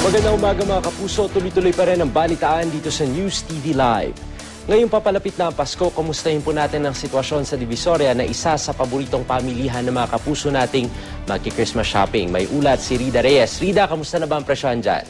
Magandang umaga mga kapuso, tuloy-tuloy pa rin ang balitaan dito sa News TV Live. Ngayong papalapit na ang Pasko, kumustahin po natin ang sitwasyon sa Divisoria na isa sa paboritong pamilihan ng mga kapuso nating magki-Christmas shopping. May ulat si Rida Reyes. Rida, kamusta na ba ang presyohan dyan?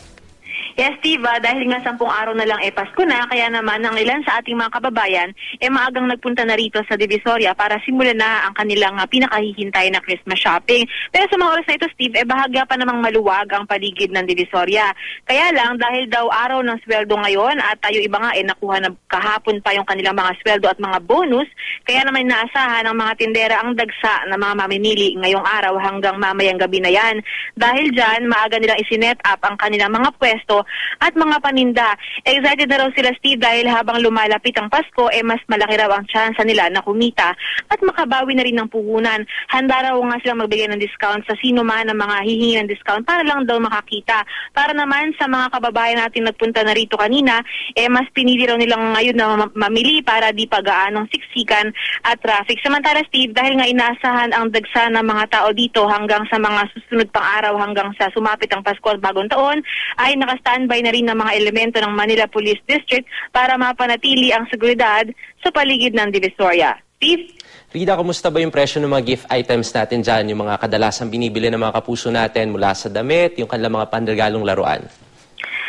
Yes, Steve, dahil nga 10 araw na lang Pasko na, kaya naman ang ilan sa ating mga kababayan maagang nagpunta na rito sa Divisoria para simulan na ang kanilang pinakahihintay na Christmas shopping. Pero sa mga oras na ito, Steve, bahagya pa namang maluwag ang paligid ng Divisoria. Kaya lang, dahil daw araw ng sweldo ngayon at tayo iba nga nakuha na kahapon pa yung kanilang mga sweldo at mga bonus, kaya naman naasahan ng mga tindera ang dagsa na mga mamimili ngayong araw hanggang mamayang gabi na yan. Dahil dyan, maaga nilang isinet up ang kanilang mga pwesto at mga paninda. Excited na raw sila, Steve, dahil habang lumalapit ang Pasko, mas malaki raw ang tsansa nila na kumita at makabawi na rin ng puhunan. Handa raw nga silang magbigay ng discount sa sino man ang mga hihingi ng discount para lang daw makakita. Para naman sa mga kababayan natin nagpunta na rito kanina, mas pinili raw nilang ngayon na mamili para di pa gaanong siksikan at traffic. Samantala, Steve, dahil nga inaasahan ang dagsa ng mga tao dito hanggang sa mga susunod pang araw hanggang sa sumapit ang Pasko at Bagong Taon, ay nakastandby na rin ng mga elemento ng Manila Police District para mapanatili ang seguridad sa paligid ng Divisoria. Steve? Rida, kumusta ba yung presyo ng mga gift items natin dyan? Yung mga kadalasang binibili ng mga kapuso natin mula sa damit, yung kanilang mga panregalong laruan?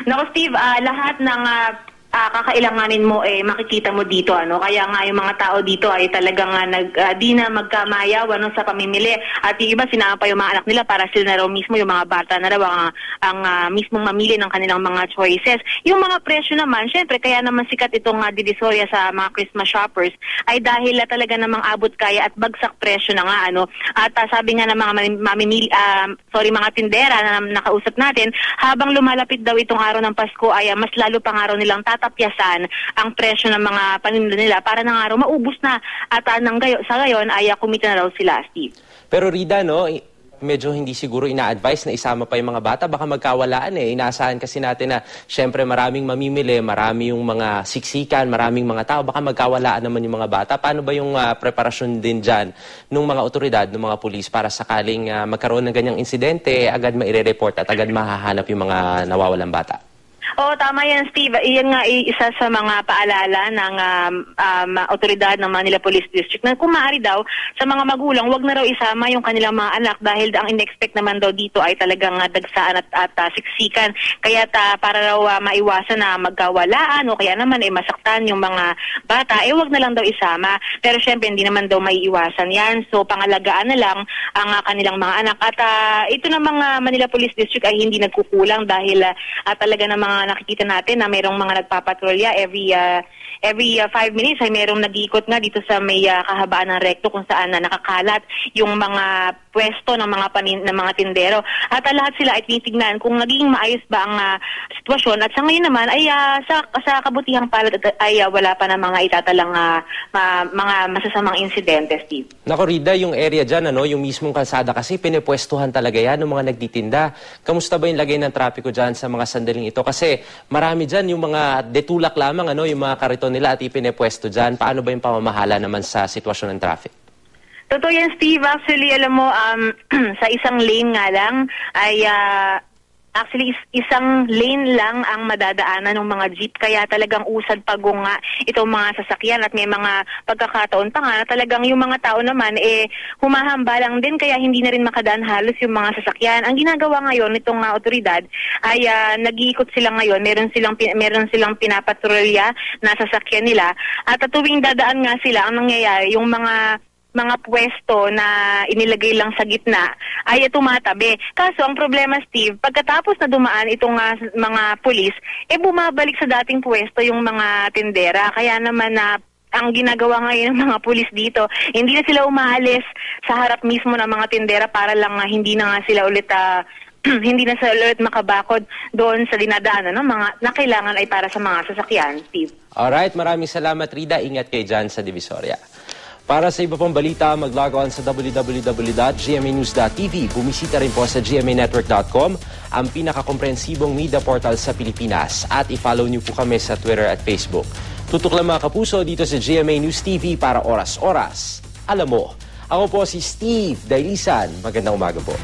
Naku, Steve, lahat ng kakailanganin mo makikita mo dito, ano, kaya nga yung mga tao dito ay talagang di na magkamayaw sa pamimili, at yung iba sinama pa yung mga anak nila para sila na raw mismo, yung mga bata na raw ang mismong mamili ng kanilang mga choices. Yung mga presyo naman, syempre kaya naman sikat itong Divisoria sa mga Christmas shoppers ay dahil talaga namang abot kaya at bagsak presyo na nga, ano, at sabi nga ng mga mga tindera na nakausap natin, habang lumalapit daw itong araw ng Pasko ay mas lalo pang araw nilang tapyasan ang presyo ng mga paninda nila para nang araw maubos na, at sa gayon ay kumita na raw sila, Steve. Pero Rida, no, medyo hindi siguro ina-advise na isama pa yung mga bata, baka magkawalaan Inaasahan kasi natin na syempre maraming mamimili, marami yung mga siksikan, maraming mga tao, baka magkawalaan naman yung mga bata. Paano ba yung preparasyon din dyan ng mga otoridad, ng mga pulis para sakaling magkaroon ng ganyang insidente, agad maire-report at agad mahahanap yung mga nawawalang bata? Oo, tama yan, Steve. Iyan nga isa sa mga paalala ng otoridad ng Manila Police District na kung maaari daw sa mga magulang, wag na raw isama yung kanilang mga anak dahil ang in-expect naman daw dito ay talagang dagsaan at siksikan. Kaya para raw maiwasan na magkawalaan o kaya naman masaktan yung mga bata, wag na lang daw isama. Pero syempre hindi naman daw maiiwasan yan. So pangalagaan na lang ang kanilang mga anak. At ito ng mga Manila Police District ay hindi nagkukulang dahil talaga ng mga nakikita natin na mayroong mga nagpapatrolya every 5 minutes ay mayroong nag-iikot nga dito sa may kahabaan ng rekto kung saan nakakalat yung mga pwesto ng mga tindero. At lahat sila ay tinitignan kung naging maayos ba ang sitwasyon. At sa ngayon naman ay sa kabutihang palad ay wala pa na mga itatalang mga masasamang insidente, Steve. Nako, Rida, yung area dyan, ano, yung mismong kalsada kasi pinipwestuhan talaga yan ng mga nagtitinda. Kamusta ba yung lagay ng trapiko dyan sa mga sandaling ito? Kasi marami dyan yung mga detulak lamang, ano, yung mga kariton nila at ipinipwesto dyan. Paano ba yung pamamahala naman sa sitwasyon ng traffic? Totoo yan, Steve. Actually, alam mo, sa isang lane nga lang ay isang lane lang ang madadaanan ng mga jeep, kaya talagang usad pagunga itong mga sasakyan, at may mga pagkakataon pa nga na talagang yung mga tao naman humahamba lang din, kaya hindi na rin makadaan halos yung mga sasakyan. Ang ginagawa ngayon nitong otoridad ay nag-iikot sila ngayon, meron silang pinapatrolya na sasakyan nila, at tuwing dadaan nga sila, ang nangyayari yung mga pwesto na inilagay lang sa gitna ay tumatabi. Kaso ang problema, Steve, pagkatapos na dumaan itong mga pulis, bumabalik sa dating pwesto yung mga tindera. Kaya naman ang ginagawa ngayon ng mga pulis dito, hindi na sila umaalis sa harap mismo ng mga tindera para lang hindi na nga sila ulit hindi na sila ulit makabakod doon sa dinadaanan ng mga na kailangan ay para sa mga sasakyan, Steve. Alright, maraming salamat, Rida. Ingat kayo dyan sa Divisoria. Para sa iba pang balita, mag-log on sa www.gmanews.tv. Bumisita rin po sa gmanetwork.com, ang pinakakomprehensibong media portal sa Pilipinas. At i-follow niyo po kami sa Twitter at Facebook. Tutok lang mga kapuso dito sa GMA News TV para oras-oras. Alam mo, ako po si Steve Dailisan. Magandang umaga po.